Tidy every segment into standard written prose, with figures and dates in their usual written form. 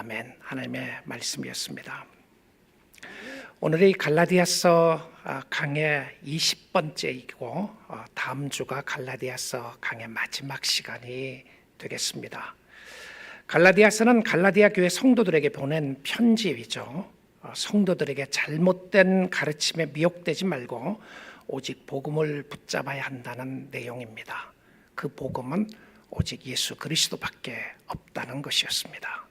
아멘. 하나님의 말씀이었습니다. 오늘이 갈라디아서 강의 20번째이고 다음 주가 갈라디아서 강의 마지막 시간이 되겠습니다. 갈라디아서는 갈라디아 교회 성도들에게 보낸 편지이죠. 성도들에게 잘못된 가르침에 미혹되지 말고 오직 복음을 붙잡아야 한다는 내용입니다. 그 복음은 오직 예수 그리스도밖에 없다는 것이었습니다.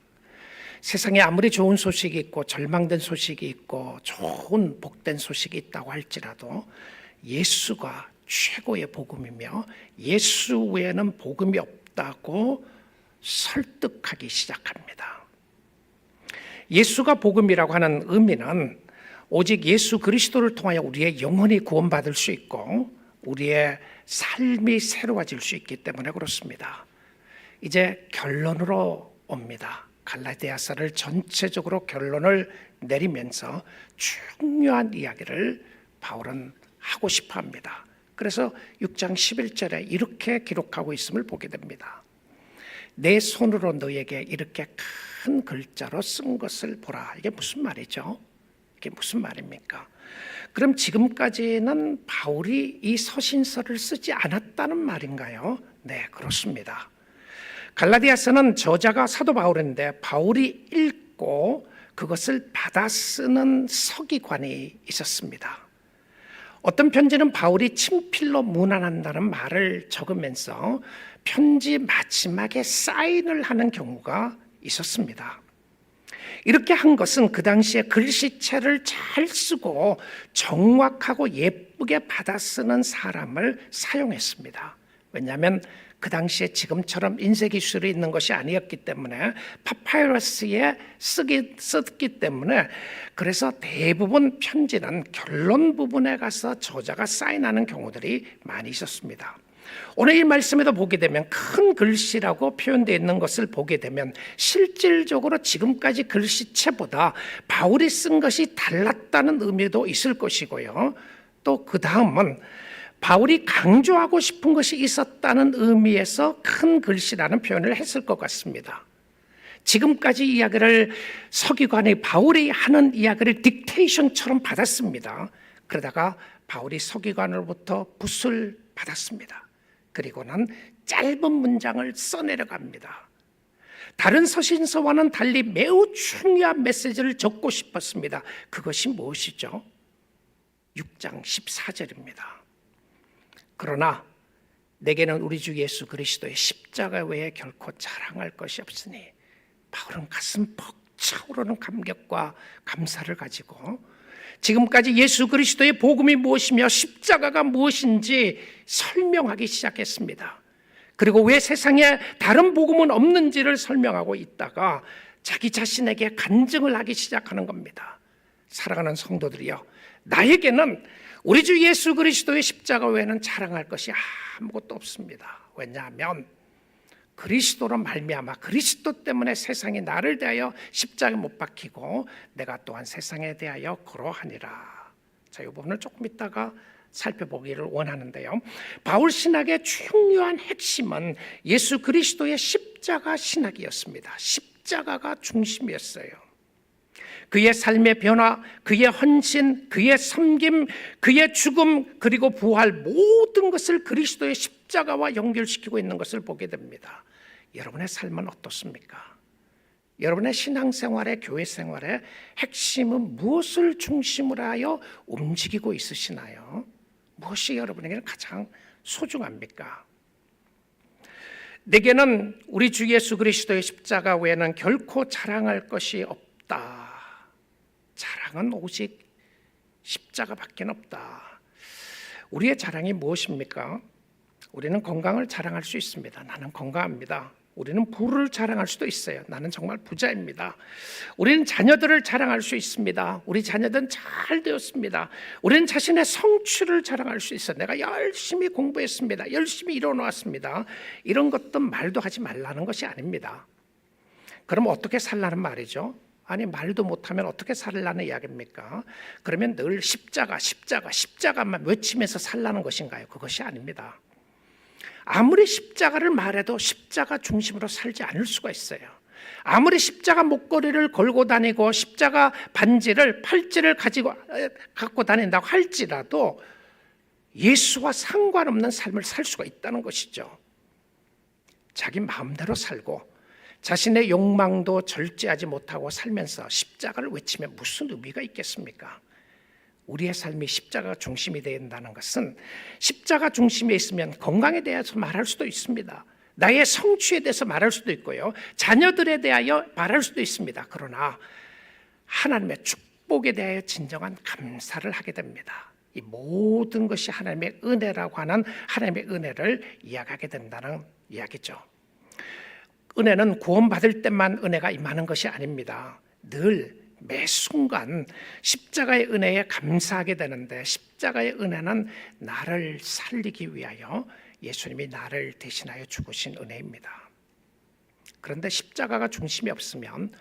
세상에 아무리 좋은 소식이 있고 절망된 소식이 있고 좋은 복된 소식이 있다고 할지라도 예수가 최고의 복음이며 예수 외에는 복음이 없다고 설득하기 시작합니다. 예수가 복음이라고 하는 의미는 오직 예수 그리스도를 통하여 우리의 영혼이 구원받을 수 있고 우리의 삶이 새로워질 수 있기 때문에 그렇습니다. 이제 결론으로 옵니다. 갈라디아서를 전체적으로 결론을 내리면서 중요한 이야기를 바울은 하고 싶어 합니다. 그래서 6장 11절에 이렇게 기록하고 있음을 보게 됩니다. 내 손으로 너에게 이렇게 큰 글자로 쓴 것을 보라. 이게 무슨 말이죠? 이게 무슨 말입니까? 그럼 지금까지는 바울이 이 서신서를 쓰지 않았다는 말인가요? 네, 그렇습니다. 갈라디아서는 저자가 사도 바울인데 바울이 읽고 그것을 받아 쓰는 서기관이 있었습니다. 어떤 편지는 바울이 친필로 문안한다는 말을 적으면서 편지 마지막에 사인을 하는 경우가 있었습니다. 이렇게 한 것은 그 당시에 글씨체를 잘 쓰고 정확하고 예쁘게 받아 쓰는 사람을 사용했습니다. 왜냐하면 그 당시에 지금처럼 인쇄 기술이 있는 것이 아니었기 때문에 파파이러스에 썼기 때문에 그래서 대부분 편지는 결론 부분에 가서 저자가 사인하는 경우들이 많이 있었습니다. 오늘 이 말씀에도 보게 되면 큰 글씨라고 표현되어 있는 것을 보게 되면 실질적으로 지금까지 글씨체보다 바울이 쓴 것이 달랐다는 의미도 있을 것이고요. 또 그 다음은 바울이 강조하고 싶은 것이 있었다는 의미에서 큰 글씨라는 표현을 했을 것 같습니다. 지금까지 이야기를 서기관이 바울이 하는 이야기를 딕테이션처럼 받았습니다. 그러다가 바울이 서기관으로부터 붓을 받았습니다. 그리고는 짧은 문장을 써내려갑니다. 다른 서신서와는 달리 매우 중요한 메시지를 적고 싶었습니다. 그것이 무엇이죠? 6장 14절입니다. 그러나 내게는 우리 주 예수 그리스도의 십자가 외에 결코 자랑할 것이 없으니 바울은 가슴 벅차오르는 감격과 감사를 가지고 지금까지 예수 그리스도의 복음이 무엇이며 십자가가 무엇인지 설명하기 시작했습니다. 그리고 왜 세상에 다른 복음은 없는지를 설명하고 있다가 자기 자신에게 간증을 하기 시작하는 겁니다. 사랑하는 성도들이여, 나에게는 우리 주 예수 그리스도의 십자가 외에는 자랑할 것이 아무것도 없습니다. 왜냐하면 그리스도로 말미암아 그리스도 때문에 세상이 나를 대하여 십자가에 못 박히고 내가 또한 세상에 대하여 그러하니라. 자, 이 부분을 조금 이따가 살펴보기를 원하는데요. 바울 신학의 중요한 핵심은 예수 그리스도의 십자가 신학이었습니다. 십자가가 중심이었어요. 그의 삶의 변화, 그의 헌신, 그의 섬김, 그의 죽음, 그리고 부활 모든 것을 그리스도의 십자가와 연결시키고 있는 것을 보게 됩니다. 여러분의 삶은 어떻습니까? 여러분의 신앙생활의 교회 생활의 핵심은 무엇을 중심으로 하여 움직이고 있으시나요? 무엇이 여러분에게는 가장 소중합니까? 내게는 우리 주 예수 그리스도의 십자가 외에는 결코 자랑할 것이 없다. 자랑은 오직 십자가밖에 없다. 우리의 자랑이 무엇입니까? 우리는 건강을 자랑할 수 있습니다. 나는 건강합니다. 우리는 부를 자랑할 수도 있어요. 나는 정말 부자입니다. 우리는 자녀들을 자랑할 수 있습니다. 우리 자녀들은 잘 되었습니다. 우리는 자신의 성취를 자랑할 수 있어요. 내가 열심히 공부했습니다. 열심히 일어났습니다. 이런 것도 말도 하지 말라는 것이 아닙니다. 그럼 어떻게 살라는 말이죠? 아니, 말도 못하면 어떻게 살라는 이야기입니까? 그러면 늘 십자가만 외치면서 살라는 것인가요? 그것이 아닙니다. 아무리 십자가를 말해도 십자가 중심으로 살지 않을 수가 있어요. 아무리 십자가 목걸이를 걸고 다니고 십자가 반지를 팔찌를 갖고 다닌다고 할지라도 예수와 상관없는 삶을 살 수가 있다는 것이죠. 자기 마음대로 살고 자신의 욕망도 절제하지 못하고 살면서 십자가를 외치면 무슨 의미가 있겠습니까? 우리의 삶이 십자가 중심이 된다는 것은 십자가 중심에 있으면 건강에 대해서 말할 수도 있습니다. 나의 성취에 대해서 말할 수도 있고요. 자녀들에 대하여 말할 수도 있습니다. 그러나 하나님의 축복에 대하여 진정한 감사를 하게 됩니다. 이 모든 것이 하나님의 은혜라고 하는 하나님의 은혜를 이야기하게 된다는 이야기죠. 은혜는 구원받을 때만 은혜가 임하는 것이 아닙니다. 늘 매 순간 십자가의 은혜에 감사하게 되는데, 십자가의 은혜는 나를 살리기 위하여 예수님이 나를 대신하여 죽으신 은혜입니다. 그런데 십자가가 중심이 없으면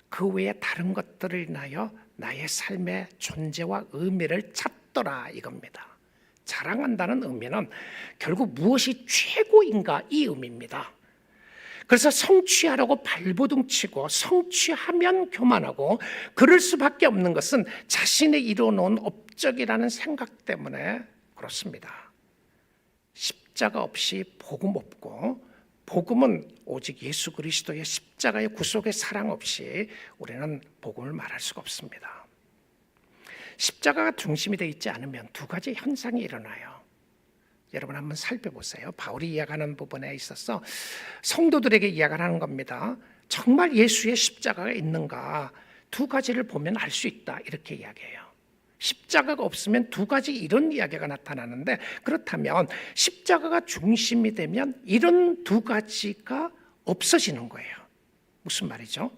그 외에 다른 것들을 인하여 나의 삶의 존재와 의미를 찾더라 이겁니다. 자랑한다는 의미는 결국 무엇이 최고인가 이 의미입니다. 그래서 성취하려고 발버둥치고 성취하면 교만하고 그럴 수밖에 없는 것은 자신이 이루어놓은 업적이라는 생각 때문에 그렇습니다. 십자가 없이 복음 없고, 복음은 오직 예수 그리스도의 십자가의 구속의 사랑 없이 우리는 복음을 말할 수가 없습니다. 십자가가 중심이 되어 있지 않으면 두 가지 현상이 일어나요. 여러분 한번 살펴보세요. 바울이 이야기하는 부분에 있어서 성도들에게 이야기하는 겁니다. 정말 예수의 십자가가 있는가? 두 가지를 보면 알 수 있다 이렇게 이야기해요. 십자가가 없으면 두 가지 이런 이야기가 나타나는데, 그렇다면 십자가가 중심이 되면 이런 두 가지가 없어지는 거예요. 무슨 말이죠?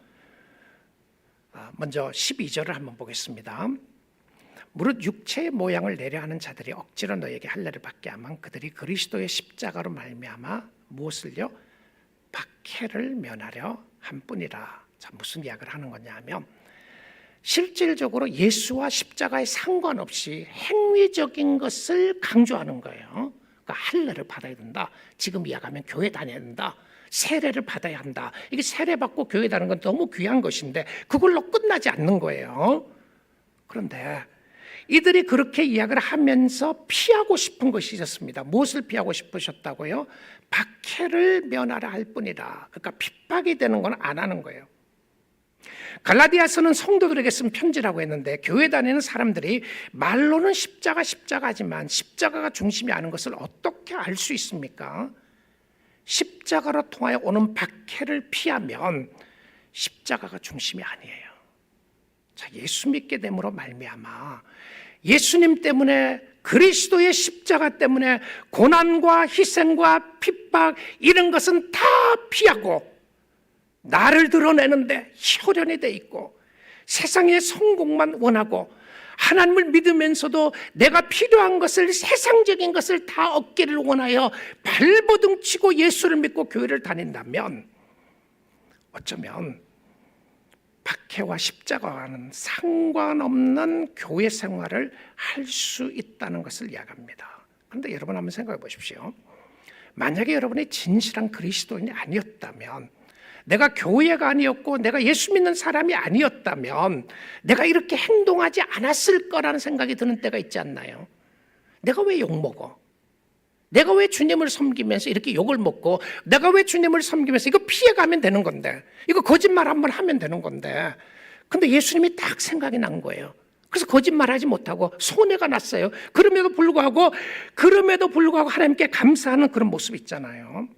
먼저 12절을 한번 보겠습니다. 무릇 육체의 모양을 내려하는 자들이 억지로 너에게 할례를 받게 하면 그들이 그리스도의 십자가로 말미암아 무엇을요? 박해를 면하려 함뿐이라. 자, 무슨 이야기를 하는 거냐 하면 실질적으로 예수와 십자가에 상관없이 행위적인 것을 강조하는 거예요. 그러니까 할례를 받아야 된다. 지금 이야기하면 교회 다녀야 된다. 세례를 받아야 한다. 이게 세례 받고 교회 다니는 건 너무 귀한 것인데 그걸로 끝나지 않는 거예요. 그런데 이들이 그렇게 이야기를 하면서 피하고 싶은 것이 있었습니다. 무엇을 피하고 싶으셨다고요? 박해를 면하라 할 뿐이라. 그러니까 핍박이 되는 건 안 하는 거예요. 갈라디아서는 성도들에게 쓴 편지라고 했는데, 교회 다니는 사람들이 말로는 십자가지만 십자가가 중심이 아닌 것을 어떻게 알 수 있습니까? 십자가로 통하여 오는 박해를 피하면 십자가가 중심이 아니에요. 자, 예수 믿게 됨으로 말미암아 예수님 때문에, 그리스도의 십자가 때문에 고난과 희생과 핍박 이런 것은 다 피하고 나를 드러내는데 혈연이 돼 있고 세상의 성공만 원하고 하나님을 믿으면서도 내가 필요한 것을, 세상적인 것을 다 얻기를 원하여 발버둥치고 예수를 믿고 교회를 다닌다면 어쩌면 박해와 십자가와는 상관없는 교회 생활을 할 수 있다는 것을 이야기합니다. 그런데 여러분 한번 생각해 보십시오. 만약에 여러분이 진실한 그리스도인이 아니었다면, 내가 교회가 아니었고 내가 예수 믿는 사람이 아니었다면 내가 이렇게 행동하지 않았을 거라는 생각이 드는 때가 있지 않나요? 내가 왜 욕먹어? 내가 왜 주님을 섬기면서 이렇게 욕을 먹고, 내가 왜 주님을 섬기면서 이거 피해가면 되는 건데, 이거 거짓말 한번 하면 되는 건데, 근데 예수님이 딱 생각이 난 거예요. 그래서 거짓말하지 못하고 손해가 났어요. 그럼에도 불구하고 하나님께 감사하는 그런 모습이 있잖아요.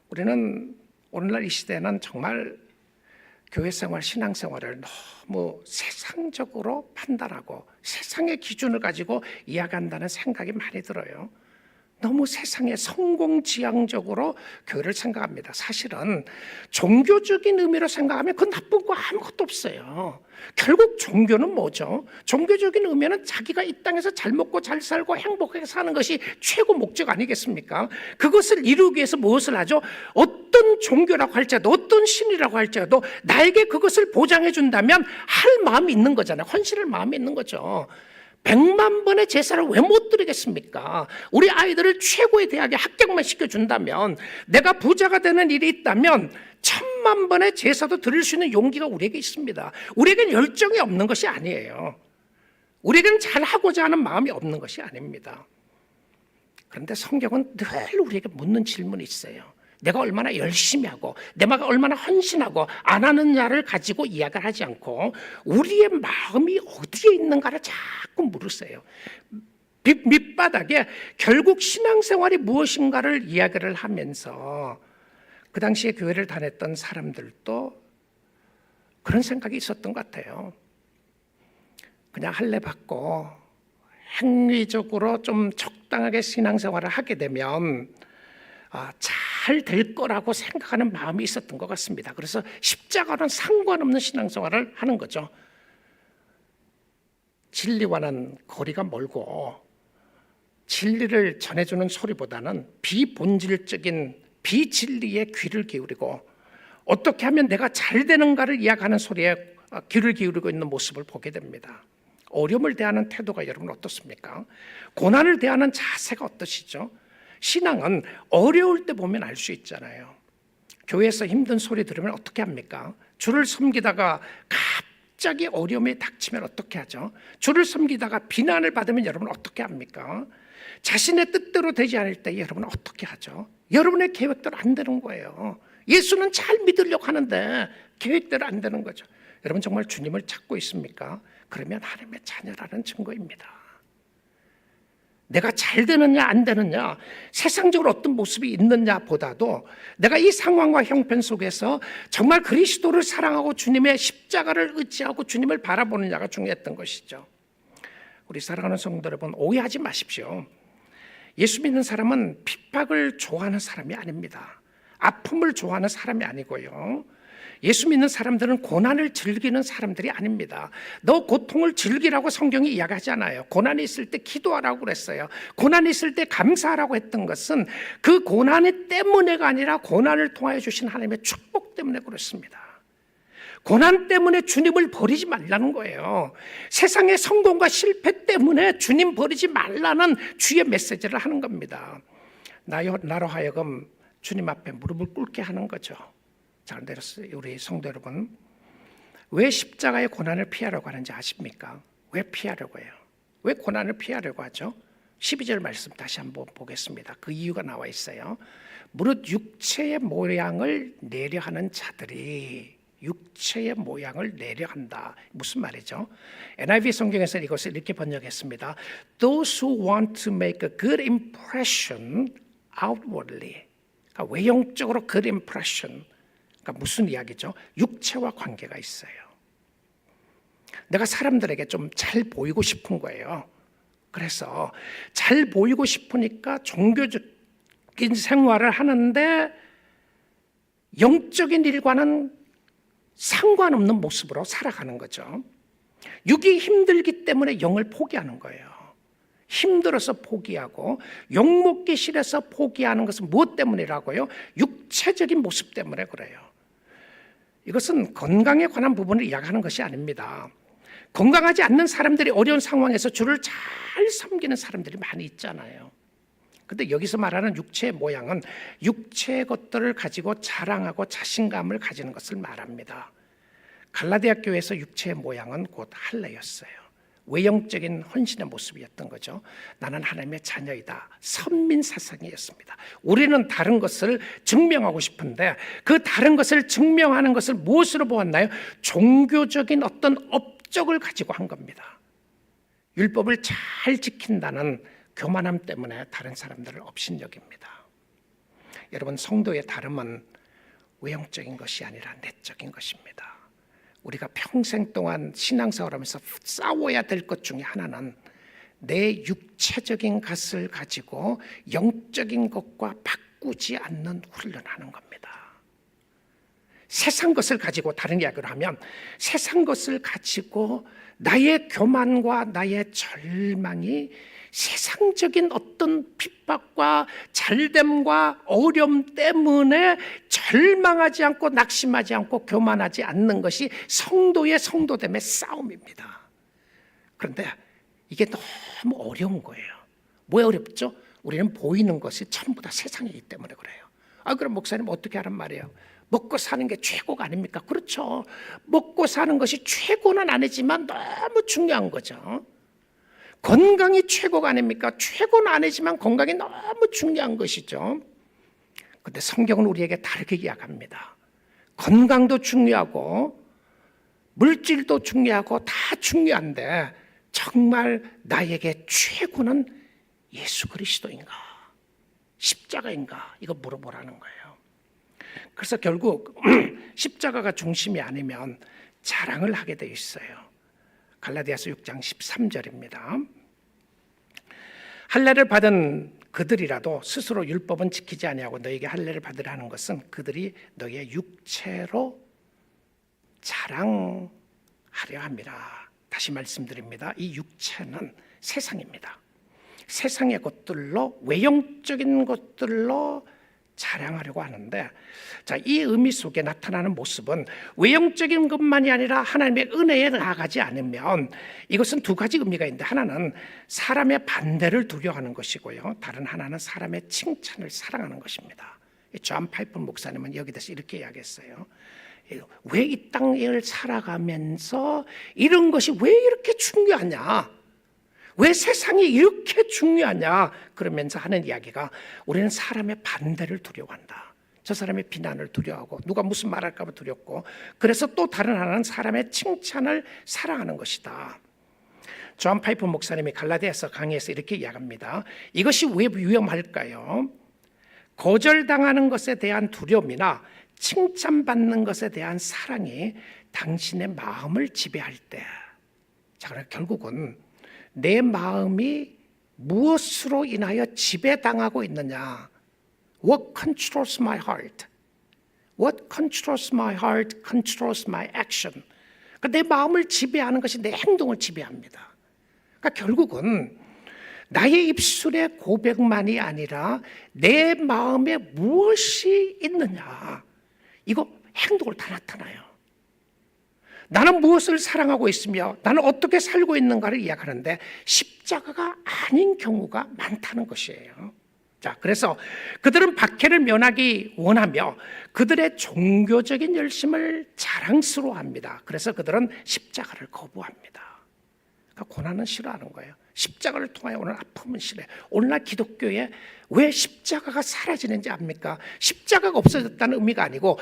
우리는 오늘날 이 시대는 정말 교회생활, 신앙생활을 너무 세상적으로 판단하고 세상의 기준을 가지고 이야기한다는 생각이 많이 들어요. 너무 세상의 성공지향적으로 교회를 생각합니다. 사실은 종교적인 의미로 생각하면 그건 나쁜 거 아무것도 없어요. 결국 종교는 뭐죠? 종교적인 의미는 자기가 이 땅에서 잘 먹고 잘 살고 행복하게 사는 것이 최고 목적 아니겠습니까? 그것을 이루기 위해서 무엇을 하죠? 어떤 종교라고 할지라도, 어떤 신이라고 할지라도 나에게 그것을 보장해 준다면 할 마음이 있는 거잖아요. 헌신할 마음이 있는 거죠. 100만 번의 제사를 왜 못 드리겠습니까? 우리 아이들을 최고의 대학에 합격만 시켜준다면, 내가 부자가 되는 일이 있다면 1000만 천만 번의 제사도 드릴 수 있는 용기가 우리에게 있습니다. 우리에겐 열정이 없는 것이 아니에요. 우리에겐 잘하고자 하는 마음이 없는 것이 아닙니다. 그런데 성경은 늘 우리에게 묻는 질문이 있어요. 내가 얼마나 열심히 하고 내가 얼마나 헌신하고 안 하느냐를 가지고 이야기를 하지 않고 우리의 마음이 어디에 있는가를 자꾸 물으세요. 밑바닥에 결국 신앙생활이 무엇인가를 이야기를 하면서 그 당시에 교회를 다녔던 사람들도 그런 생각이 있었던 것 같아요. 그냥 할례 받고 행위적으로 좀 적당하게 신앙생활을 하게 되면 잘 될 거라고 생각하는 마음이 있었던 것 같습니다. 그래서 십자가는 상관없는 신앙생활을 하는 거죠. 진리와는 거리가 멀고 진리를 전해주는 소리보다는 비본질적인 비진리에 귀를 기울이고 어떻게 하면 내가 잘 되는가를 이야기하는 소리에 귀를 기울이고 있는 모습을 보게 됩니다. 어려움을 대하는 태도가 여러분 어떻습니까? 고난을 대하는 자세가 어떠시죠? 신앙은 어려울 때 보면 알 수 있잖아요. 교회에서 힘든 소리 들으면 어떻게 합니까? 주를 섬기다가 갑자기 어려움이 닥치면 어떻게 하죠? 주를 섬기다가 비난을 받으면 여러분 어떻게 합니까? 자신의 뜻대로 되지 않을 때 여러분 어떻게 하죠? 여러분의 계획대로 안 되는 거예요. 예수는 잘 믿으려고 하는데 계획대로 안 되는 거죠. 여러분 정말 주님을 찾고 있습니까? 그러면 하나님의 자녀라는 증거입니다. 내가 잘 되느냐 안 되느냐, 세상적으로 어떤 모습이 있느냐 보다도 내가 이 상황과 형편 속에서 정말 그리스도를 사랑하고 주님의 십자가를 의지하고 주님을 바라보느냐가 중요했던 것이죠. 우리 사랑하는 성도 여러분, 오해하지 마십시오. 예수 믿는 사람은 핍박을 좋아하는 사람이 아닙니다. 아픔을 좋아하는 사람이 아니고요. 예수 믿는 사람들은 고난을 즐기는 사람들이 아닙니다. 너 고통을 즐기라고 성경이 이야기하잖아요. 고난이 있을 때 기도하라고 그랬어요. 고난이 있을 때 감사하라고 했던 것은 그 고난이 때문에가 아니라 고난을 통하여 주신 하나님의 축복 때문에 그렇습니다. 고난 때문에 주님을 버리지 말라는 거예요. 세상의 성공과 실패 때문에 주님 버리지 말라는 주의 메시지를 하는 겁니다. 나로 하여금 주님 앞에 무릎을 꿇게 하는 거죠. 자, 그런데 우리 성도 여러분, 왜 십자가의 고난을 피하려고 하는지 아십니까? 왜 피하려고 해요? 왜 고난을 피하려고 하죠? 12절 말씀 다시 한번 보겠습니다. 그 이유가 나와 있어요. 무릇 육체의 모양을 내려하는 자들이 육체의 모양을 내려한다. 무슨 말이죠? NIV 성경에서 이것을 이렇게 번역했습니다. Those who want to make a good impression outwardly. 그러니까 외형적으로 good impression. 그러니까 무슨 이야기죠? 육체와 관계가 있어요. 내가 사람들에게 좀 잘 보이고 싶은 거예요. 그래서 잘 보이고 싶으니까 종교적인 생활을 하는데 영적인 일과는 상관없는 모습으로 살아가는 거죠. 육이 힘들기 때문에 영을 포기하는 거예요. 힘들어서 포기하고 욕먹기 싫어서 포기하는 것은 무엇 때문이라고요? 육체적인 모습 때문에 그래요. 이것은 건강에 관한 부분을 이야기하는 것이 아닙니다. 건강하지 않는 사람들이 어려운 상황에서 주를 잘 섬기는 사람들이 많이 있잖아요. 근데 여기서 말하는 육체의 모양은 육체의 것들을 가지고 자랑하고 자신감을 가지는 것을 말합니다. 갈라디아 교회에서 육체의 모양은 곧 할례였어요. 외형적인 헌신의 모습이었던 거죠. 나는 하나님의 자녀이다. 선민 사상이었습니다. 우리는 다른 것을 증명하고 싶은데 그 다른 것을 증명하는 것을 무엇으로 보았나요? 종교적인 어떤 업적을 가지고 한 겁니다. 율법을 잘 지킨다는 교만함 때문에 다른 사람들을 업신여깁니다. 여러분, 성도의 다름은 외형적인 것이 아니라 내적인 것입니다. 우리가 평생 동안 신앙생활하면서 싸워야 될 것 중에 하나는 내 육체적인 것을 가지고 영적인 것과 바꾸지 않는 훈련하는 겁니다. 세상 것을 가지고 다른 이야기를 하면 세상 것을 가지고 나의 교만과 나의 절망이 세상적인 어떤 핍박과 잘됨과 어려움 때문에 절망하지 않고 낙심하지 않고 교만하지 않는 것이 성도의 성도됨의 싸움입니다. 그런데 이게 너무 어려운 거예요. 왜 어렵죠? 우리는 보이는 것이 전부 다 세상이기 때문에 그래요. 그럼 목사님 어떻게 하란 말이에요? 먹고 사는 게 최고가 아닙니까? 그렇죠. 먹고 사는 것이 최고는 아니지만 너무 중요한 거죠. 건강이 최고가 아닙니까? 최고는 아니지만 건강이 너무 중요한 것이죠. 그런데 성경은 우리에게 다르게 이야기합니다. 건강도 중요하고 물질도 중요하고 다 중요한데 정말 나에게 최고는 예수 그리스도인가? 십자가인가? 이거 물어보라는 거예요. 그래서 결국 십자가가 중심이 아니면 자랑을 하게 돼 있어요. 갈라디아서 6장 13절입니다. 할례를 받은 그들이라도 스스로 율법은 지키지 아니하고 너에게 할례를 받으라는 것은 그들이 너의 육체로 자랑하려 합니다. 다시 말씀드립니다. 이 육체는 세상입니다. 세상의 것들로, 외형적인 것들로 자랑하려고 하는데, 자, 이 의미 속에 나타나는 모습은 외형적인 것만이 아니라 하나님의 은혜에 나아가지 않으면 이것은 두 가지 의미가 있는데, 하나는 사람의 반대를 두려워하는 것이고요, 다른 하나는 사람의 칭찬을 사랑하는 것입니다. 존 파이퍼 목사님은 여기 대해서 이렇게 이야기했어요. 왜 이 땅을 살아가면서 이런 것이 왜 이렇게 중요하냐? 왜 세상이 이렇게 중요하냐? 그러면서 하는 이야기가, 우리는 사람의 반대를 두려워한다. 저 사람의 비난을 두려워하고 누가 무슨 말할까 봐 두렵고, 그래서 또 다른 하나는 사람의 칭찬을 사랑하는 것이다. 존 파이퍼 목사님이 갈라디아서 강의에서 이렇게 이야기합니다. 이것이 왜 위험할까요? 거절당하는 것에 대한 두려움이나 칭찬받는 것에 대한 사랑이 당신의 마음을 지배할 때, 자, 그러니까 결국은 내 마음이 무엇으로 인하여 지배당하고 있느냐? What controls my heart? What controls my heart controls my action. 그러니까 내 마음을 지배하는 것이 내 행동을 지배합니다. 그러니까 결국은 나의 입술의 고백만이 아니라 내 마음에 무엇이 있느냐, 이거 행동을 다 나타나요. 나는 무엇을 사랑하고 있으며 나는 어떻게 살고 있는가를 이야기하는데 십자가가 아닌 경우가 많다는 것이에요. 자, 그래서 그들은 박해를 면하기 원하며 그들의 종교적인 열심을 자랑스러워합니다. 그래서 그들은 십자가를 거부합니다. 그러니까 고난은 싫어하는 거예요. 십자가를 통하여 오는 아픔은 싫어요. 오늘날 기독교에 왜 십자가가 사라지는지 압니까? 십자가가 없어졌다는 의미가 아니고,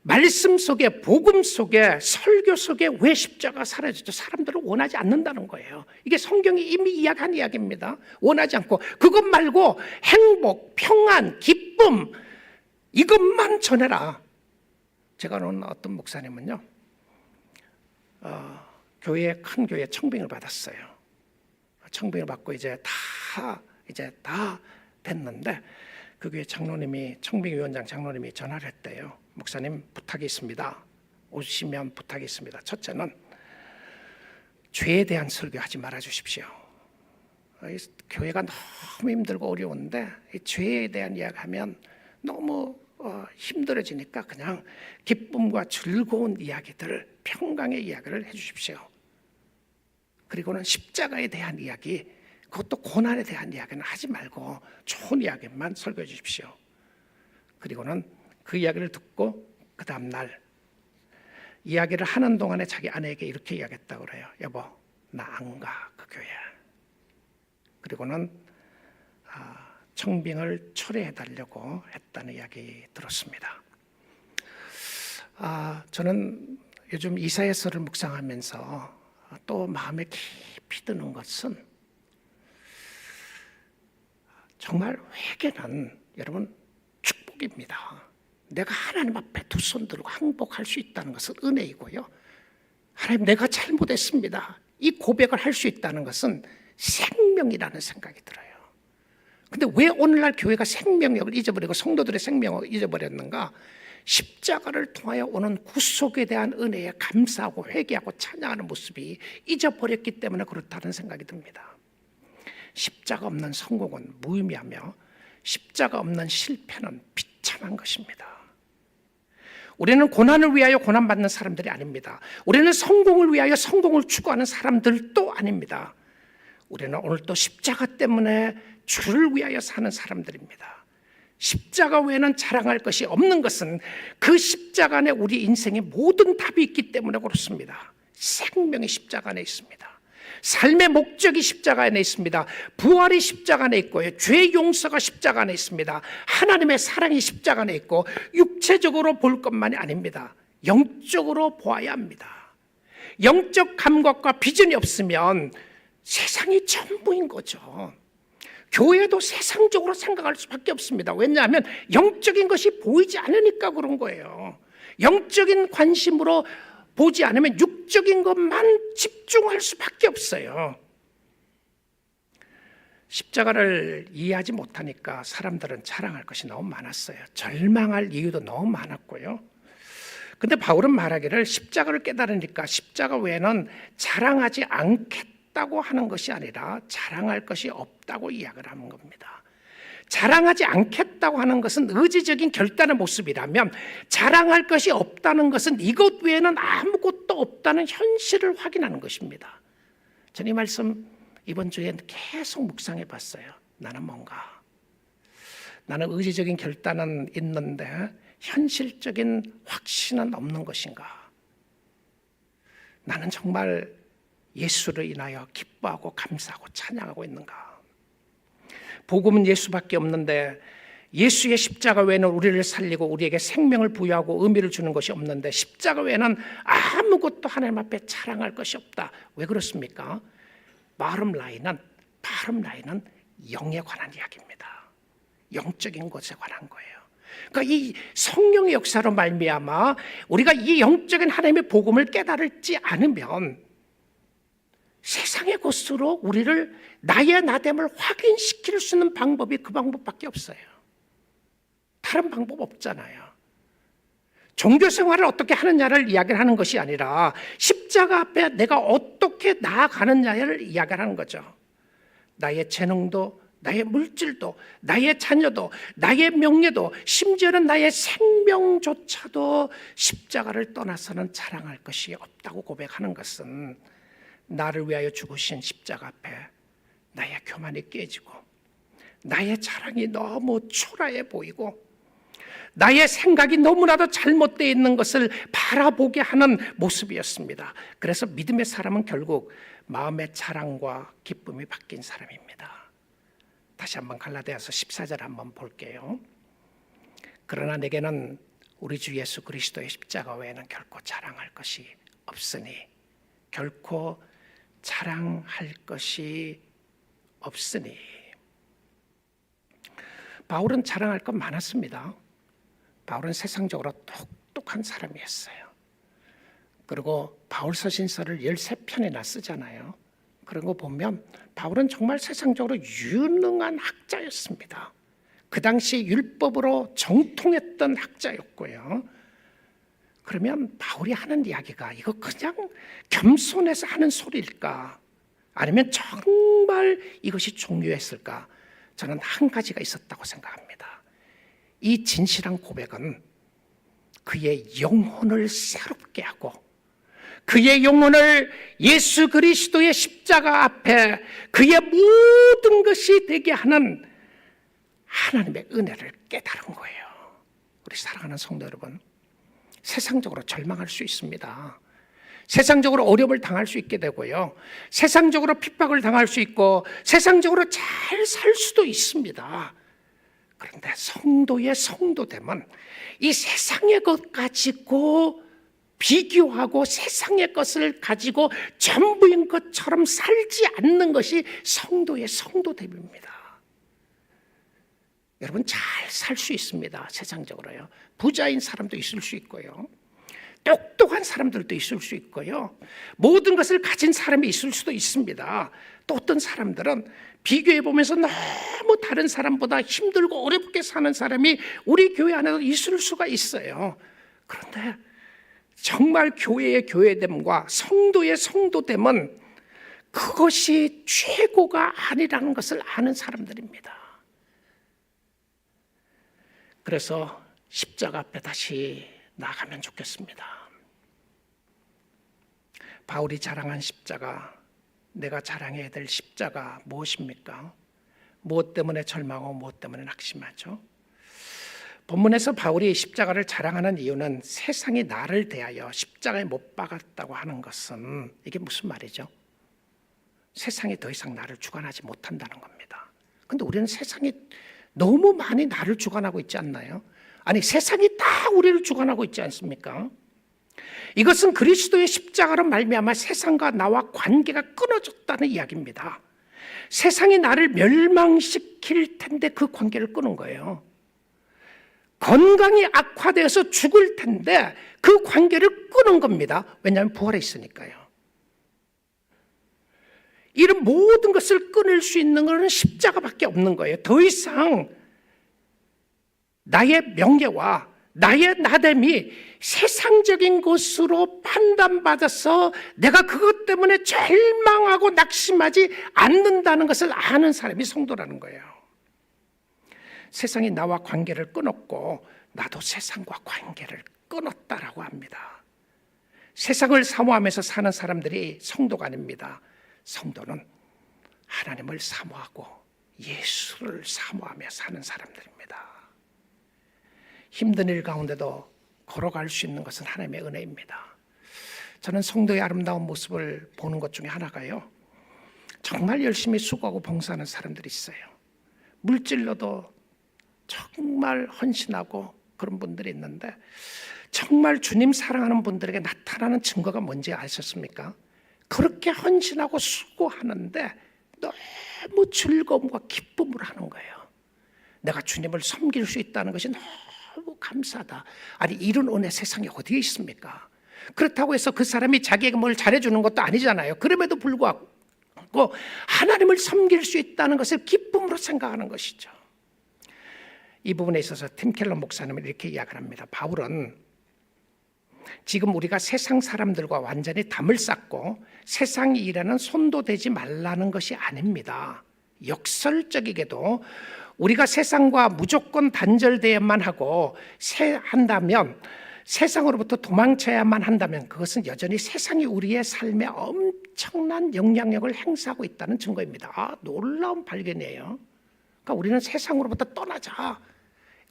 말씀 속에, 복음 속에, 설교 속에 왜 십자가가 사라졌죠? 사람들은 원하지 않는다는 거예요. 이게 성경이 이미 이야기한 이야기입니다. 원하지 않고, 그것 말고 행복, 평안, 기쁨, 이것만 전해라. 제가 아는 어떤 목사님은요, 큰 교회 청빙을 받았어요. 청빙을 받고 이제 다 됐는데, 그 교회 장로님이, 청빙위원장 장로님이 전화를 했대요. 목사님, 부탁이 있습니다. 오시면 부탁이 있습니다. 첫째는 죄에 대한 설교하지 말아 주십시오. 교회가 너무 힘들고 어려운데 죄에 대한 이야기하면 너무 힘들어지니까 그냥 기쁨과 즐거운 이야기들, 평강의 이야기를 해주십시오. 그리고는 십자가에 대한 이야기, 그것도 고난에 대한 이야기는 하지 말고 좋은 이야기만 설교해 주십시오. 그리고는 그 이야기를 듣고 그 다음날 이야기를 하는 동안에 자기 아내에게 이렇게 이야기했다고 그래요. 여보, 나 안 가, 그 교회. 그리고는 청빙을 철회해달라고 했다는 이야기 들었습니다. 저는 요즘 이사야서를 묵상하면서 또 마음에 깊이 드는 것은, 정말 회개는 여러분 축복입니다. 내가 하나님 앞에 두 손 들고 항복할 수 있다는 것은 은혜이고요, 하나님, 내가 잘못했습니다, 이 고백을 할 수 있다는 것은 생명이라는 생각이 들어요. 근데 왜 오늘날 교회가 생명력을 잊어버리고 성도들의 생명을 잊어버렸는가? 십자가를 통하여 오는 구속에 대한 은혜에 감사하고 회개하고 찬양하는 모습이 잊어버렸기 때문에 그렇다는 생각이 듭니다. 십자가 없는 성공은 무의미하며 십자가 없는 실패는 비참한 것입니다. 우리는 고난을 위하여 고난받는 사람들이 아닙니다. 우리는 성공을 위하여 성공을 추구하는 사람들도 아닙니다. 우리는 오늘 또 십자가 때문에 주를 위하여 사는 사람들입니다. 십자가 외에는 자랑할 것이 없는 것은 그 십자가 안에 우리 인생의 모든 답이 있기 때문에 그렇습니다. 생명이 십자가 안에 있습니다. 삶의 목적이 십자가 안에 있습니다. 부활이 십자가 안에 있고요. 죄 용서가 십자가 안에 있습니다. 하나님의 사랑이 십자가 안에 있고, 육체적으로 볼 것만이 아닙니다. 영적으로 보아야 합니다. 영적 감각과 비전이 없으면 세상이 전부인 거죠. 교회도 세상적으로 생각할 수밖에 없습니다. 왜냐하면 영적인 것이 보이지 않으니까 그런 거예요. 영적인 관심으로 보지 않으면 육적인 것만 집중할 수밖에 없어요. 십자가를 이해하지 못하니까 사람들은 자랑할 것이 너무 많았어요. 절망할 이유도 너무 많았고요. 근데 바울은 말하기를 십자가를 깨달으니까 십자가 외에는 자랑하지 않겠다고 하는 것이 아니라 자랑할 것이 없다고 이야기를 하는 겁니다. 자랑하지 않겠다고 하는 것은 의지적인 결단의 모습이라면, 자랑할 것이 없다는 것은 이것 외에는 아무것도 없다는 현실을 확인하는 것입니다. 저는 이 말씀 이번 주에 계속 묵상해 봤어요. 나는 의지적인 결단은 있는데 현실적인 확신은 없는 것인가? 나는 정말 예수를 인하여 기뻐하고 감사하고 찬양하고 있는가? 복음은 예수밖에 없는데 예수의 십자가 외에는 우리를 살리고 우리에게 생명을 부여하고 의미를 주는 것이 없는데, 십자가 외에는 아무것도 하나님 앞에 자랑할 것이 없다. 왜 그렇습니까? bottom line은 영에 관한 이야기입니다. 영적인 것에 관한 거예요. 그러니까 이 성령의 역사로 말미암아 우리가 이 영적인 하나님의 복음을 깨달지 않으면 세상의 것으로 우리를 나의 나됨을 확인시킬 수 있는 방법이 그 방법밖에 없어요. 다른 방법 없잖아요. 종교 생활을 어떻게 하느냐를 이야기를 하는 것이 아니라 십자가 앞에 내가 어떻게 나아가느냐를 이야기를 하는 거죠. 나의 재능도, 나의 물질도, 나의 자녀도, 나의 명예도, 심지어는 나의 생명조차도 십자가를 떠나서는 자랑할 것이 없다고 고백하는 것은, 나를 위하여 죽으신 십자가 앞에 나의 교만이 깨지고, 나의 자랑이 너무 초라해 보이고, 나의 생각이 너무나도 잘못되어 있는 것을 바라보게 하는 모습이었습니다. 그래서 믿음의 사람은 결국 마음의 자랑과 기쁨이 바뀐 사람입니다. 다시 한번 갈라디아서 14절 한번 볼게요. 그러나 내게는 우리 주 예수 그리스도의 십자가 외에는 결코 자랑할 것이 없으니, 결코 자랑할 것이 없으니. 바울은 자랑할 것 많았습니다. 바울은 세상적으로 똑똑한 사람이었어요. 그리고 바울 서신서를 13편이나 쓰잖아요. 그런 거 보면 바울은 정말 세상적으로 유능한 학자였습니다. 그 당시 율법으로 정통했던 학자였고요. 그러면 바울이 하는 이야기가 이거 그냥 겸손해서 하는 소리일까? 아니면 정말 이것이 중요했을까? 저는 한 가지가 있었다고 생각합니다. 이 진실한 고백은 그의 영혼을 새롭게 하고, 그의 영혼을 예수 그리스도의 십자가 앞에 그의 모든 것이 되게 하는 하나님의 은혜를 깨달은 거예요. 우리 사랑하는 성도 여러분, 세상적으로 절망할 수 있습니다. 세상적으로 어려움을 당할 수 있게 되고요, 세상적으로 핍박을 당할 수 있고, 세상적으로 잘 살 수도 있습니다. 그런데 성도의 성도됨은 이 세상의 것 가지고 비교하고 세상의 것을 가지고 전부인 것처럼 살지 않는 것이 성도의 성도됨입니다. 여러분, 잘 살 수 있습니다. 세상적으로요. 부자인 사람도 있을 수 있고요, 똑똑한 사람들도 있을 수 있고요, 모든 것을 가진 사람이 있을 수도 있습니다. 또 어떤 사람들은 비교해 보면서 너무 다른 사람보다 힘들고 어렵게 사는 사람이 우리 교회 안에도 있을 수가 있어요. 그런데 정말 교회의 교회됨과 성도의 성도됨은 그것이 최고가 아니라는 것을 아는 사람들입니다. 그래서 십자가 앞에 다시 나가면 좋겠습니다. 바울이 자랑한 십자가, 내가 자랑해야 될 십자가 무엇입니까? 무엇 때문에 절망하고 무엇 때문에 낙심하죠? 본문에서 바울이 십자가를 자랑하는 이유는 세상이 나를 대하여 십자가에 못 박았다고 하는 것은 이게 무슨 말이죠? 세상이 더 이상 나를 주관하지 못한다는 겁니다. 그런데 우리는 세상이 너무 많이 나를 주관하고 있지 않나요? 아니, 세상이 다 우리를 주관하고 있지 않습니까? 이것은 그리스도의 십자가로 말미암아 세상과 나와 관계가 끊어졌다는 이야기입니다. 세상이 나를 멸망시킬 텐데 그 관계를 끊은 거예요. 건강이 악화되어서 죽을 텐데 그 관계를 끊은 겁니다. 왜냐하면 부활에 있으니까요. 이런 모든 것을 끊을 수 있는 것은 십자가밖에 없는 거예요. 더 이상 나의 명예와 나의 나됨이 세상적인 것으로 판단받아서 내가 그것 때문에 절망하고 낙심하지 않는다는 것을 아는 사람이 성도라는 거예요. 세상이 나와 관계를 끊었고 나도 세상과 관계를 끊었다라고 합니다. 세상을 사모하면서 사는 사람들이 성도가 아닙니다. 성도는 하나님을 사모하고 예수를 사모하며 사는 사람들입니다. 힘든 일 가운데도 걸어갈 수 있는 것은 하나님의 은혜입니다. 저는 성도의 아름다운 모습을 보는 것 중에 하나가요, 정말 열심히 수고하고 봉사하는 사람들이 있어요. 물질로도 정말 헌신하고 그런 분들이 있는데, 정말 주님 사랑하는 분들에게 나타나는 증거가 뭔지 아셨습니까? 그렇게 헌신하고 수고하는데 너무 즐거움과 기쁨을 하는 거예요. 내가 주님을 섬길 수 있다는 것이 너무 감사하다. 아니, 이런 은혜 세상에 어디에 있습니까? 그렇다고 해서 그 사람이 자기에게 뭘 잘해주는 것도 아니잖아요. 그럼에도 불구하고 하나님을 섬길 수 있다는 것을 기쁨으로 생각하는 것이죠. 이 부분에 있어서 팀 켈러 목사님은 이렇게 이야기합니다. 바울은 지금 우리가 세상 사람들과 완전히 담을 쌓고 세상 일에는 손도 대지 말라는 것이 아닙니다. 역설적이게도 우리가 세상과 무조건 단절되어야만 하고 한다면, 세상으로부터 도망쳐야만 한다면 그것은 여전히 세상이 우리의 삶에 엄청난 영향력을 행사하고 있다는 증거입니다. 놀라운 발견이에요. 그러니까 우리는 세상으로부터 떠나자.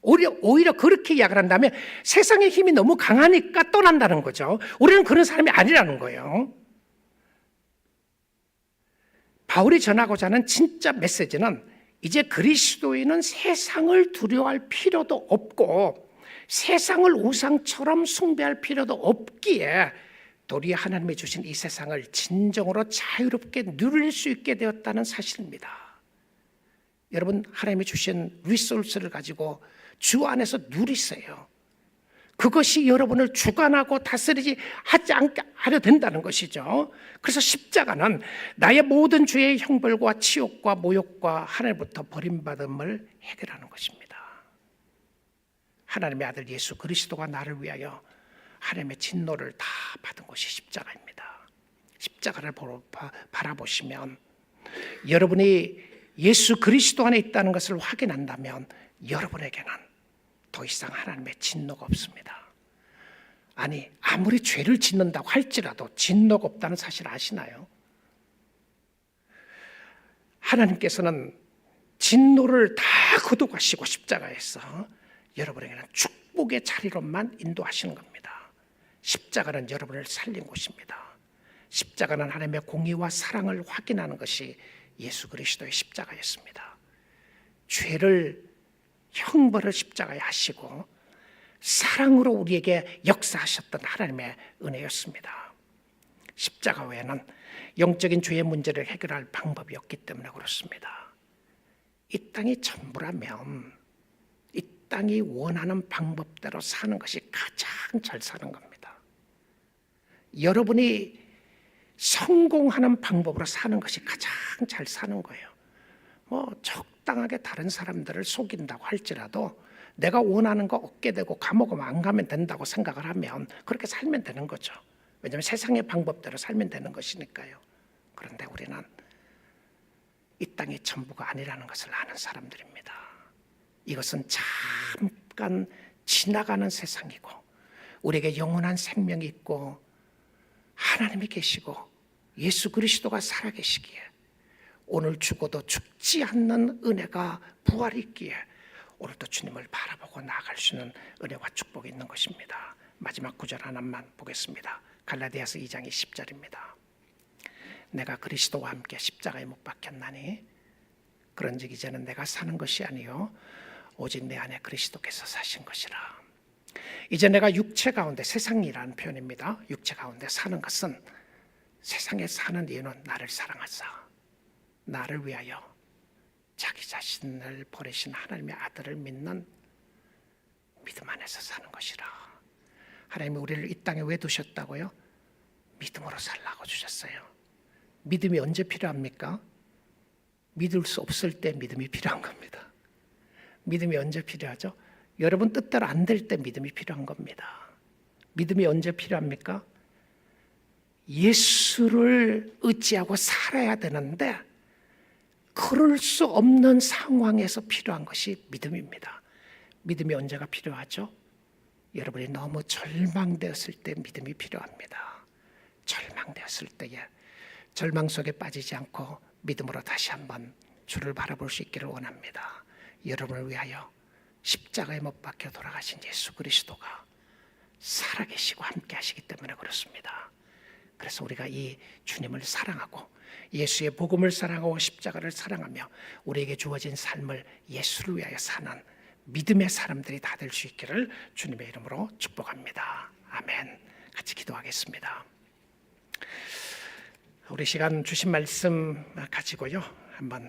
오히려 그렇게 이야기를 한다면 세상의 힘이 너무 강하니까 떠난다는 거죠. 우리는 그런 사람이 아니라는 거예요. 바울이 전하고자 하는 진짜 메시지는 이제 그리스도인은 세상을 두려워할 필요도 없고 세상을 우상처럼 숭배할 필요도 없기에 도리어 하나님이 주신 이 세상을 진정으로 자유롭게 누릴 수 있게 되었다는 사실입니다. 여러분, 하나님이 주신 리소스를 가지고 주 안에서 누리세요. 그것이 여러분을 주관하고 다스리지 하지 않게 하려 된다는 것이죠. 그래서 십자가는 나의 모든 죄의 형벌과 치욕과 모욕과 하늘부터 버림받음을 해결하는 것입니다. 하나님의 아들 예수 그리스도가 나를 위하여 하나님의 진노를 다 받은 것이 십자가입니다. 십자가를 바라보시면 여러분이 예수 그리스도 안에 있다는 것을 확인한다면 여러분에게는 더 이상 하나님의 진노가 없습니다. 아니, 아무리 죄를 짓는다고 할지라도 진노가 없다는 사실 아시나요? 하나님께서는 진노를 다 거두가시고 십자가에서 여러분에게는 축복의 자리로만 인도하시는 겁니다. 십자가는 여러분을 살린 곳입니다. 십자가는 하나님의 공의와 사랑을 확인하는 것이 예수 그리스도의 십자가였습니다. 죄를 형벌을 십자가에 하시고 사랑으로 우리에게 역사하셨던 하나님의 은혜였습니다. 십자가 외에는 영적인 죄의 문제를 해결할 방법이 없기 때문에 그렇습니다. 이 땅이 전부라면 이 땅이 원하는 방법대로 사는 것이 가장 잘 사는 겁니다. 여러분이 성공하는 방법으로 사는 것이 가장 잘 사는 거예요. 적당하게 다른 사람들을 속인다고 할지라도 내가 원하는 거 얻게 되고 감옥 안 가면 된다고 생각을 하면 그렇게 살면 되는 거죠. 왜냐하면 세상의 방법대로 살면 되는 것이니까요. 그런데 우리는 이 땅이 전부가 아니라는 것을 아는 사람들입니다. 이것은 잠깐 지나가는 세상이고 우리에게 영원한 생명이 있고 하나님이 계시고 예수 그리스도가 살아계시기에 오늘 죽어도 죽지 않는 은혜가 부활이 있기에 오늘도 주님을 바라보고 나아갈 수 있는 은혜와 축복이 있는 것입니다. 마지막 구절 하나만 보겠습니다. 갈라디아서 2장 20절입니다. 내가 그리스도와 함께 십자가에 못 박혔나니 그런즉 이제는 내가 사는 것이 아니요 오직 내 안에 그리스도께서 사신 것이라. 이제 내가 육체 가운데, 세상이라는 표현입니다. 육체 가운데 사는 것은, 세상에 사는 이유는 나를 사랑하사 나를 위하여 자기 자신을 버리신 하나님의 아들을 믿는 믿음 안에서 사는 것이라. 하나님이 우리를 이 땅에 왜 두셨다고요? 믿음으로 살라고 주셨어요. 믿음이 언제 필요합니까? 믿을 수 없을 때 믿음이 필요한 겁니다. 믿음이 언제 필요하죠? 여러분 뜻대로 안 될 때 믿음이 필요한 겁니다. 믿음이 언제 필요합니까? 예수를 의지하고 살아야 되는데 그럴 수 없는 상황에서 필요한 것이 믿음입니다. 믿음이 언제가 필요하죠? 여러분이 너무 절망되었을 때 믿음이 필요합니다. 절망되었을 때에 절망 속에 빠지지 않고 믿음으로 다시 한번 주를 바라볼 수 있기를 원합니다. 여러분을 위하여 십자가에 못 박혀 돌아가신 예수 그리스도가 살아계시고 함께 하시기 때문에 그렇습니다. 그래서 우리가 이 주님을 사랑하고 예수의 복음을 사랑하고 십자가를 사랑하며 우리에게 주어진 삶을 예수를 위하여 사는 믿음의 사람들이 다 될 수 있기를 주님의 이름으로 축복합니다. 아멘. 같이 기도하겠습니다. 우리 시간 주신 말씀 가지고요, 한번